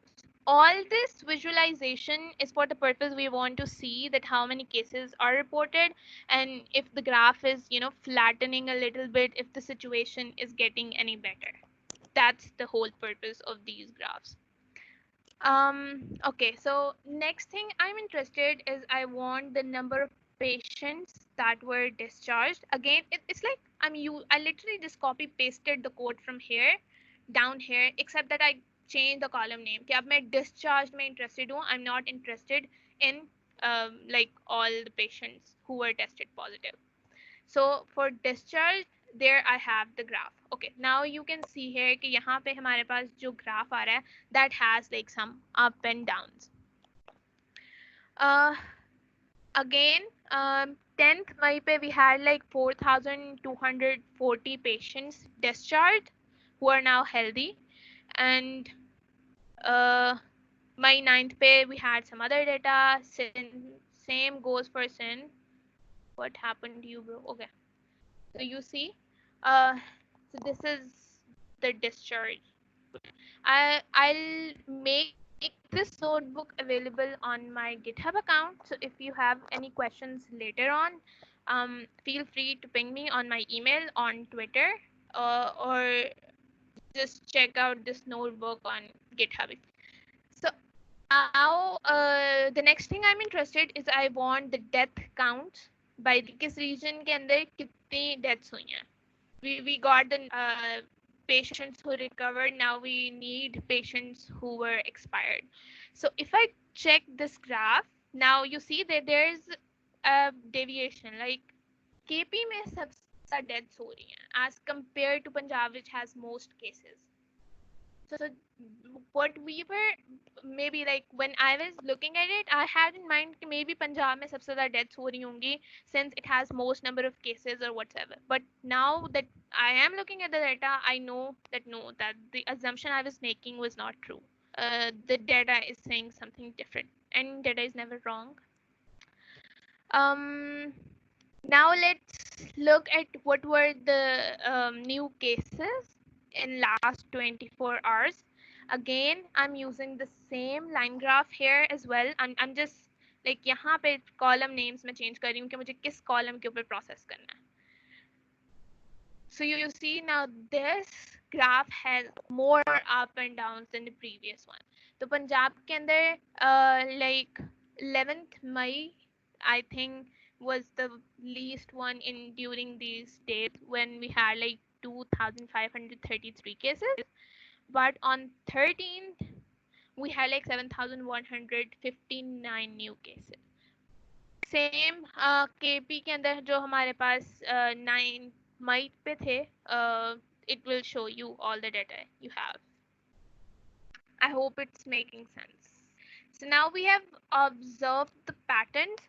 Speaker 3: All this visualization is for the purpose we want to see that how many cases are reported, and if the graph is, you know, flattening a little bit, if the situation is getting any better. That's the whole purpose of these graphs. Okay, so next thing I'm interested is I want the number of patients that were discharged. Again, it's like I literally just copy pasted the code from here down here, except that I changed the column name. कि अब मैं discharged में interested हूँ. I'm not interested in like all the patients who were tested positive. So for discharge, there I have the graph. Okay, now you can see here कि यहाँ पे हमारे पास जो graph आ रहा है, that has like some up and downs. Again, 10th May पे we had like 4,240 patients discharged who are now healthy, and May 9th पे we had some other data. Same goes for Sin. What happened to you, bro? Okay. So you see, so this is the discharge. I'll make this notebook available on my GitHub account. So if you have any questions later on, feel free to ping me on my email, on Twitter, or just check out this notebook on GitHub. So now the next thing I'm interested is I want the death count by किस region के अंदर कितनी deaths हुई हैं. We got the patients who recovered. Now we need patients who were expired. So if I check this graph, now you see that there's a deviation. Like KP में सबसे ज़्यादा deaths हो रही हैं as compared to Punjab, which has most cases. So what we were maybe like when I was looking at it, I had in mind कि maybe Punjab में सबसे ज़्यादा deaths हो रही होंगी since it has most number of cases or whatever. But now that I am looking at the data, I know that no, that the assumption I was making was not true. The data is saying something different, and data is never wrong. Now let's look at what were the new cases in last 24 hours. Again, I'm using the same line graph here as well. I'm just like यहाँ पे column names मैं change कर रही हूँ कि मुझे किस column के ऊपर process करना है. So you see now this graph has more up and downs than the previous one. तो पंजाब के अंदर like 11th May I think was the least one in during these days when we had like 2,533 cases, but on 13th we had like 7,159 new cases. Same KP के अंदर जो हमारे पास 9 May पे थे, it will show you all the data you have. I hope it's making sense. So now we have observed the patterns.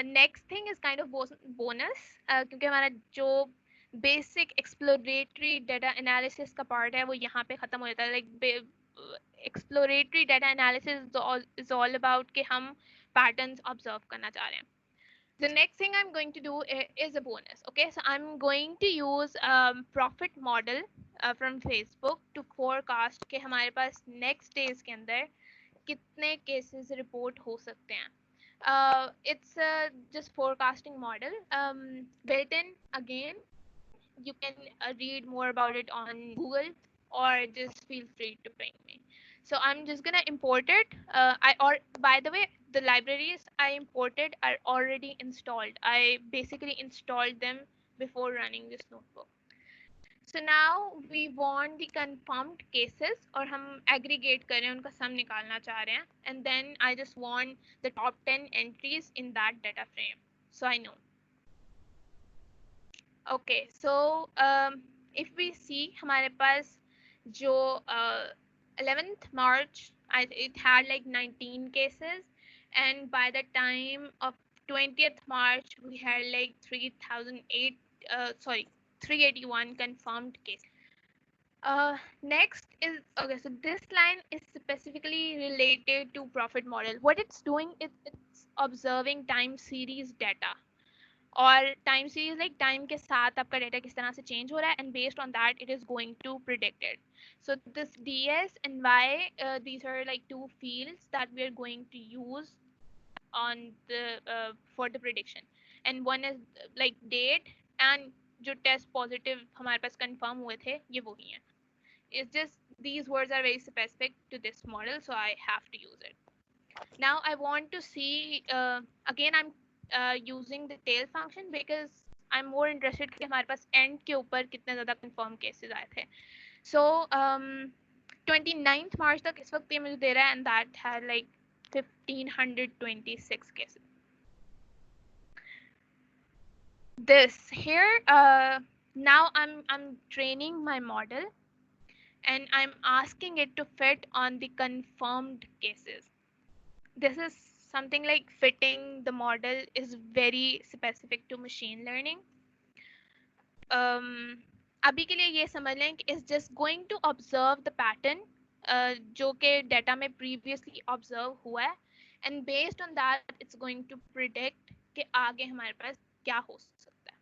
Speaker 3: Next thing is kind of bonus, क्योंकि हमारा जो basic exploratory data analysis का part है वो यहाँ पे खत्म हो जाता है. Like exploratory data analysis is all about कि हम patterns observe करना चाह रहे हैं. The next thing I'm going to do is a bonus. Okay, so I'm going to use profit model from Facebook to forecast कि हमारे पास next days के अंदर कितने cases report हो सकते हैं. It's just forecasting model built in. Again, you can read more about it on Google or just feel free to ping me. So I'm just gonna import it. By the way, the libraries I imported are already installed. I basically installed them before running this notebook. So now we want the confirmed cases और हम aggregate करें उनका sum निकालना चाह रहे हैं, and then I just want the top 10 entries in that data frame so I know. Okay, so if we see हमारे पास जो 11th March it had like 19 cases, and by the time of 20th March we had like 381 confirmed cases. Next is, okay, so this line is specifically related to profit model. What it's doing is it's observing time series data, और time series like time के साथ आपका data किस तरह से change हो रहा है, and based on that it is going to predict it. So this DS and Y, these are like two fields that we are going to use on the for the prediction, and one is like date, and जो test positive हमारे पास confirm हुए थे ये वही हैं. It's just these words are very specific to this model, so I have to use it. Now I want to see again I'm using the tail function because I'm more interested कि हमारे पास end के ऊपर कितने ज़्यादा confirm cases आए थे. So 29th March तक इस वक्त ये मुझे दे रहा है, and that had like 1,526 cases. This here now I'm training my model and I'm asking it to fit on the confirmed cases. This is something like fitting the model is very specific to machine learning. अभी के लिए ये समझ लें कि is just going to observe the pattern जो कि data में previously observe हुआ है, and based on that it's going to predict कि आगे हमारे पास क्या हो सकता है.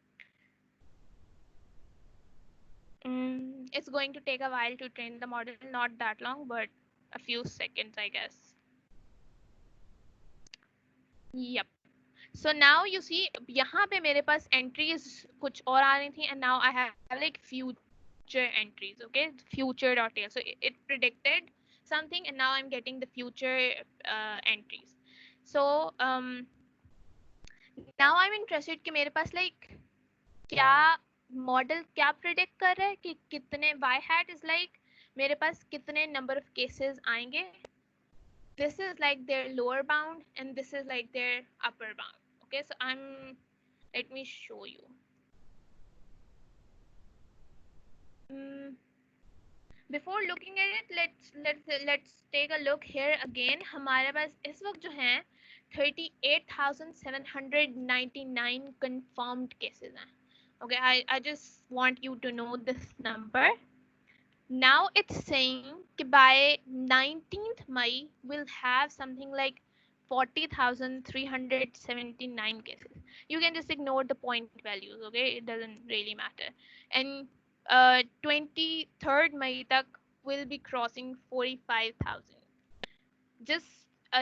Speaker 3: It's going to take a while to train the model, not that long, but a few seconds, I guess. Yep. So now you see यहाँ पे मेरे पास entries कुछ और आ रही थी, and now I have like future entries. Okay, future.tail. So it predicted something, and now I'm getting the future entries. So now I'm interested कि मेरे पास like क्या model क्या predict कर रहा है कि कितने y hat is like मेरे पास कितने number of cases आएंगे. This is like their lower bound and this is like their upper bound. Okay, so let me show you. Before looking at it, let's take a look here again. हमारे पास इस वक्त जो हैं 38,799 confirmed cases हैं. Okay, I just want you to know this number. Now it's saying that by 19th May we'll have something like 40,379 cases. You can just ignore the point values, okay? It doesn't really matter. And 23rd May tak will be crossing 45,000. Just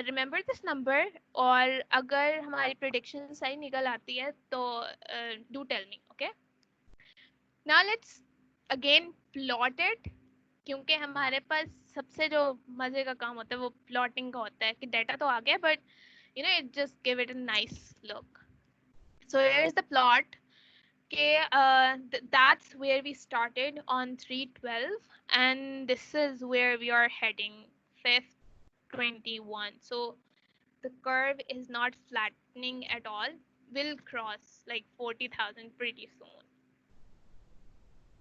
Speaker 3: remember this number, और अगर हमारी prediction सही निकल आती है तो do tell me, okay? Now let's again plot it, क्योंकि हमारे पास सबसे जो मजे का काम होता है वो प्लॉटिंग का होता है कि डेटा तो आ गया but you know it just give it a nice look. So here's the plot. Okay, that's where we started on 312 and this is where we are heading 5th 21. So the curve is not flattening at all. We'll cross like 40,000 pretty soon.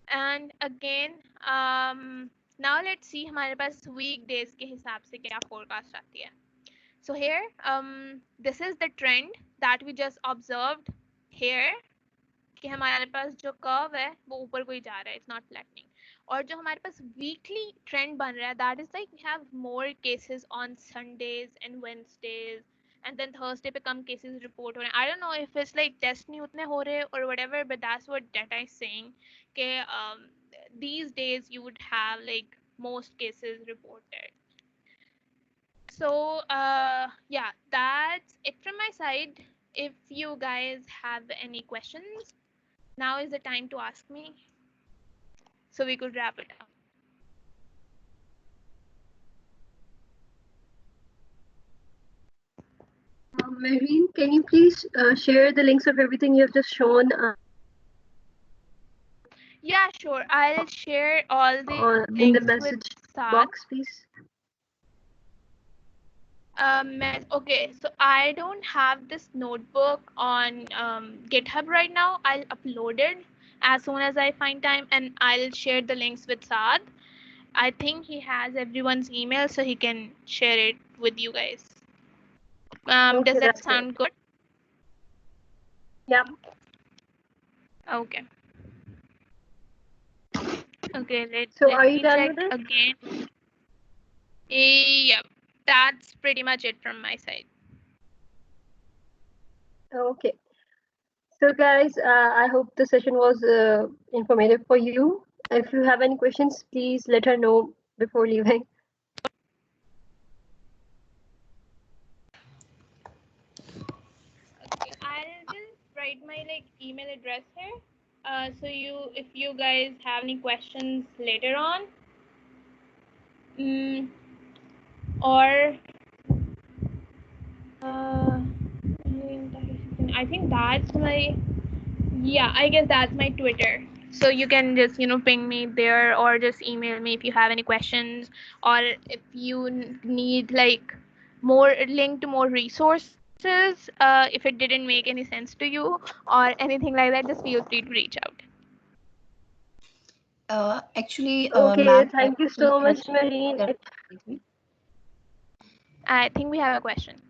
Speaker 3: And again, now let's see हमारे पास weekdays के हिसाब से क्या forecast आती है. So here, this is the trend that we just observed here. कि हमारे पास जो कर्व है वो ऊपर को ही जा रहा है, इट्स नॉट फ्लैटनिंग. और जो हमारे पास वीकली ट्रेंड बन रहा है that is like we have more cases on Sundays and Wednesdays and then Thursday पे कम केसेस रिपोर्ट हो रहे हैं. I don't know if it's like test नहीं उतने हो रहे और whatever, but that's what data is saying कि these days you would have like most cases reported. So yeah, that's it from my side. If you guys have any questions, now is the time to ask me so we could wrap it up.
Speaker 1: Mehreen, can you please share the links of everything you have just shown?
Speaker 3: Yeah, sure. I'll share all the
Speaker 1: In the
Speaker 3: links
Speaker 1: message
Speaker 3: with Saad.
Speaker 1: box, please.
Speaker 3: Okay, so I don't have this notebook on GitHub right now. I'll upload it as soon as I find time and I'll share the links with Saad. I think he has everyone's email so he can share it with you guys.
Speaker 1: Okay,
Speaker 3: does that
Speaker 1: that's
Speaker 3: sound good?
Speaker 1: Yeah.
Speaker 3: Okay. Okay,
Speaker 1: So
Speaker 3: let
Speaker 1: are you
Speaker 3: me
Speaker 1: done
Speaker 3: check
Speaker 1: with it?
Speaker 3: again. Yep, that's pretty much it from my side.
Speaker 1: Okay. So guys, I hope the session was informative for you. If you have any questions, please let her know before leaving.
Speaker 3: Okay, I'll just write my email address here. So if you guys have any questions later on, or I think that's my, yeah, I guess that's my Twitter. So you can just ping me there or just email me if you have any questions, or if you need more link to more resources, if it didn't make any sense to you or anything like that, just feel free to reach out.
Speaker 5: Actually,
Speaker 1: Okay, thank you so much, Mehreen.
Speaker 3: I think we have a question.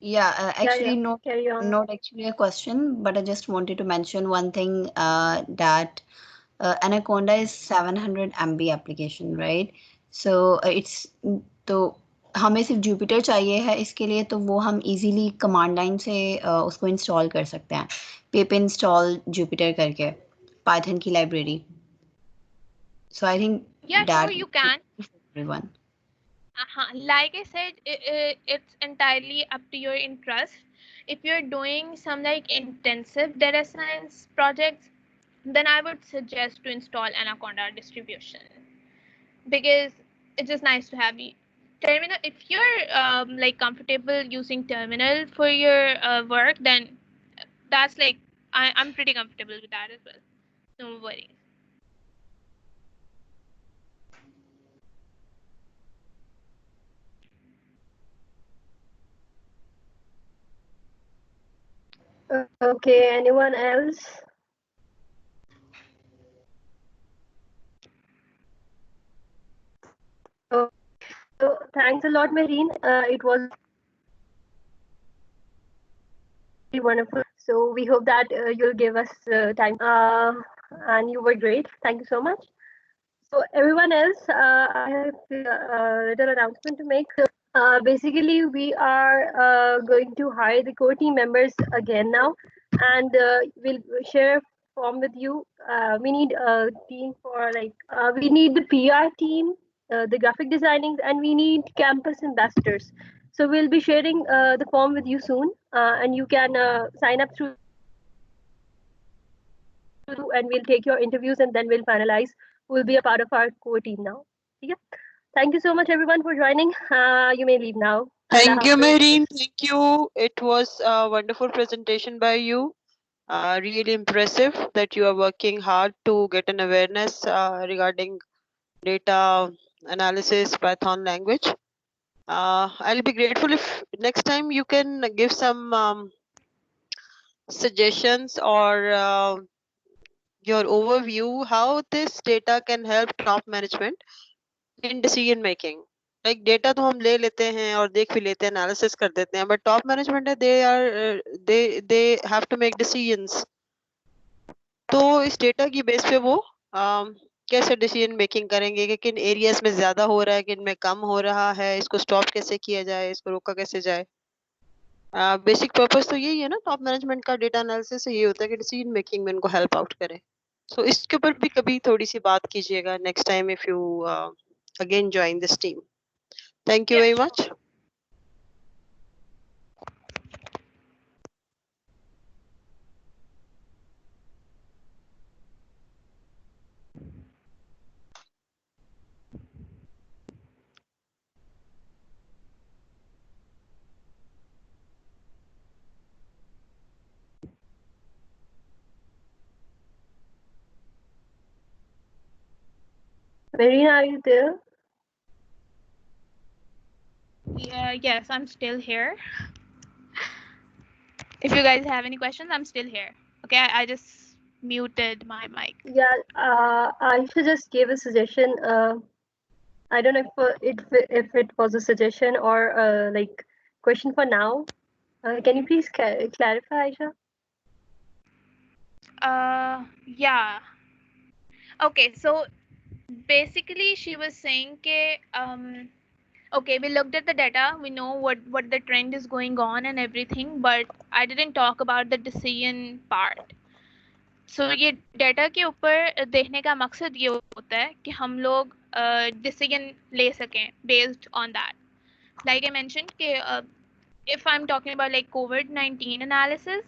Speaker 5: Yeah, actually,
Speaker 1: yeah. Carry on.
Speaker 5: not actually a question, but I just wanted to mention one thing that Anaconda is 700 MB application, right? So it's तो हमें सिर्फ Jupyter चाहिए है इसके लिए, तो वो हम easily command line से उसको install कर सकते हैं. pip install Jupyter करके Python की library. So I think
Speaker 3: sure you can.
Speaker 5: Everyone.
Speaker 3: Like I said, it's entirely up to your interest. If you're doing some intensive data science projects, then I would suggest to install Anaconda distribution, because it's just nice to have terminal. If you're comfortable using terminal for your work, then that's I'm pretty comfortable with that as well. No worries.
Speaker 1: Okay, anyone else? So thanks a lot, Mehreen. It was wonderful. So we hope that you'll give us time. And you were great. Thank you so much. So everyone else, I have a little announcement to make. Basically, we are going to hire the core team members again now, and we'll share form with you. We need a team for we need the PR team, the graphic designing, and we need campus ambassadors. So we'll be sharing the form with you soon, and you can sign up through, and we'll take your interviews, and then we'll finalize who will be a part of our core team now. Yeah. Thank you so much, everyone, for joining. You may leave now.
Speaker 2: Thank you, Mehreen. Thank you. It was a wonderful presentation by you. Really impressive that you are working hard to get an awareness regarding data analysis Python language. I'll be grateful if next time you can give some suggestions or your overview how this data can help top management in decision making. Like data तो हम ले लेते हैं और देख भी लेते हैं, analysis कर देते हैं, but top management है, they have to make decisions. तो इस डेटा की बेस पे वो कैसे डिसीजन मेकिंग करेंगे कि किन एरियाज में ज्यादा हो रहा है, किन में कम हो रहा है, इसको स्टॉप कैसे किया जाए, इसको रोका कैसे जाए. बेसिक पर्पस तो यही है ना टॉप मैनेजमेंट का, डेटा एनालिसिस से ये होता है कि डिसीजन मेकिंग में इनको हेल्प आउट करे. सो इसके ऊपर भी कभी थोड़ी सी बात कीजिएगा next time if you again join this team. Thank you very much.
Speaker 1: Mehreen, are you there?
Speaker 3: Yes, I'm still here. If you guys have any questions, I'm still here. Okay, I just muted my mic.
Speaker 1: Yeah, Aisha just gave a suggestion. I don't know if it was a suggestion or question for now. Can you please clarify, Aisha?
Speaker 3: Yeah. Okay, so basically she was saying that okay, we looked at the data, we know what the trend is going on and everything, but I didn't talk about the decision part. So ये data के ऊपर देखने का मकसद ये होता है कि हम लोग decision ले सकें based on that. Like I mentioned कि if I'm talking about like COVID-19 analysis,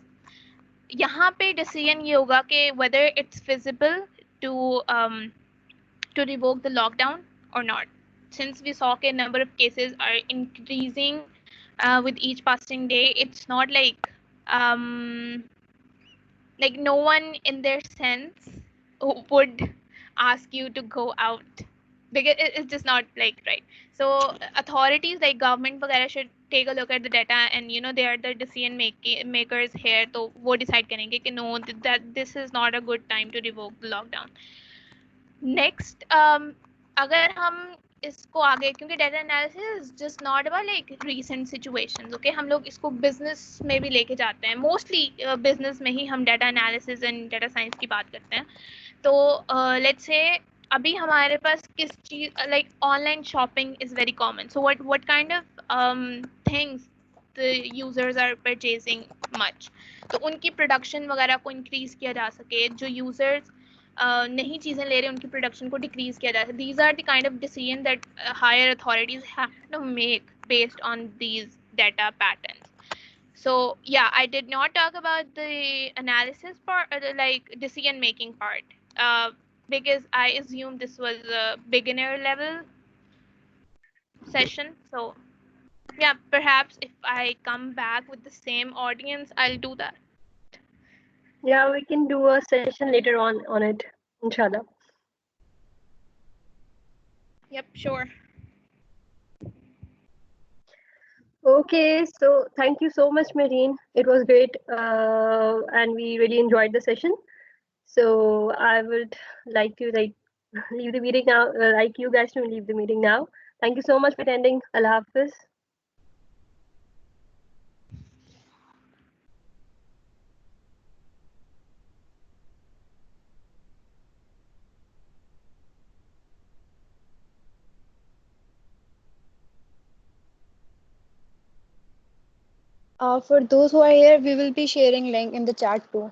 Speaker 3: यहाँ पे decision ये होगा कि whether it's feasible to revoke the lockdown or not. Since we saw a number of cases are increasing with each passing day, it's not like no one in their sense would ask you to go out because it's just not like right. So authorities like government वगैरह should take a look at the data, and they are the decision makers here, तो वो decide करेंगे कि no, that this is not a good time to revoke the lockdown. Next, अगर हम इसको आगे, क्योंकि data analysis is just not about like recent situations, okay? हम लोग इसको business में भी लेके जाते हैं, mostly business में ही हम data analysis and data science की बात करते हैं. तो let's say अभी हमारे पास किस चीज, like online shopping is very common. So what kind of things the users are purchasing much, तो उनकी production वगैरह को increase किया जा सके, जो users नहीं चीजें ले रहे, उनकी प्रोडक्शन को डिक्रीज किया जाए. These are the kind of decisions that higher authorities have to make based on these data patterns. So yeah, I did not talk about the analysis part, like decision making part, because I assume this was a beginner level session. So yeah, perhaps if I come back with the same audience, I'll do that.
Speaker 1: Yeah, we can do a session later on it, inshallah.
Speaker 3: Yep, sure.
Speaker 1: Okay, so thank you so much, Mehreen. It was great, and we really enjoyed the session. So I would like to leave the meeting now. Like you guys to leave the meeting now. Thank you so much for attending. Allah Hafiz.
Speaker 6: For those who are here, we will be sharing link in the chat too.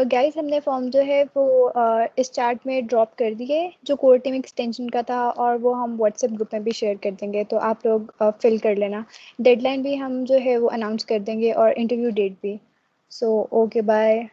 Speaker 6: Guys हमने form जो है वो इस chat में drop कर दिए जो core team extension का था, और वो हम व्हाट्सएप ग्रुप में भी शेयर कर देंगे, तो आप लोग फिल कर लेना। डेडलाइन भी हम जो है वो अनाउंस कर देंगे और इंटरव्यू डेट भी। So okay bye.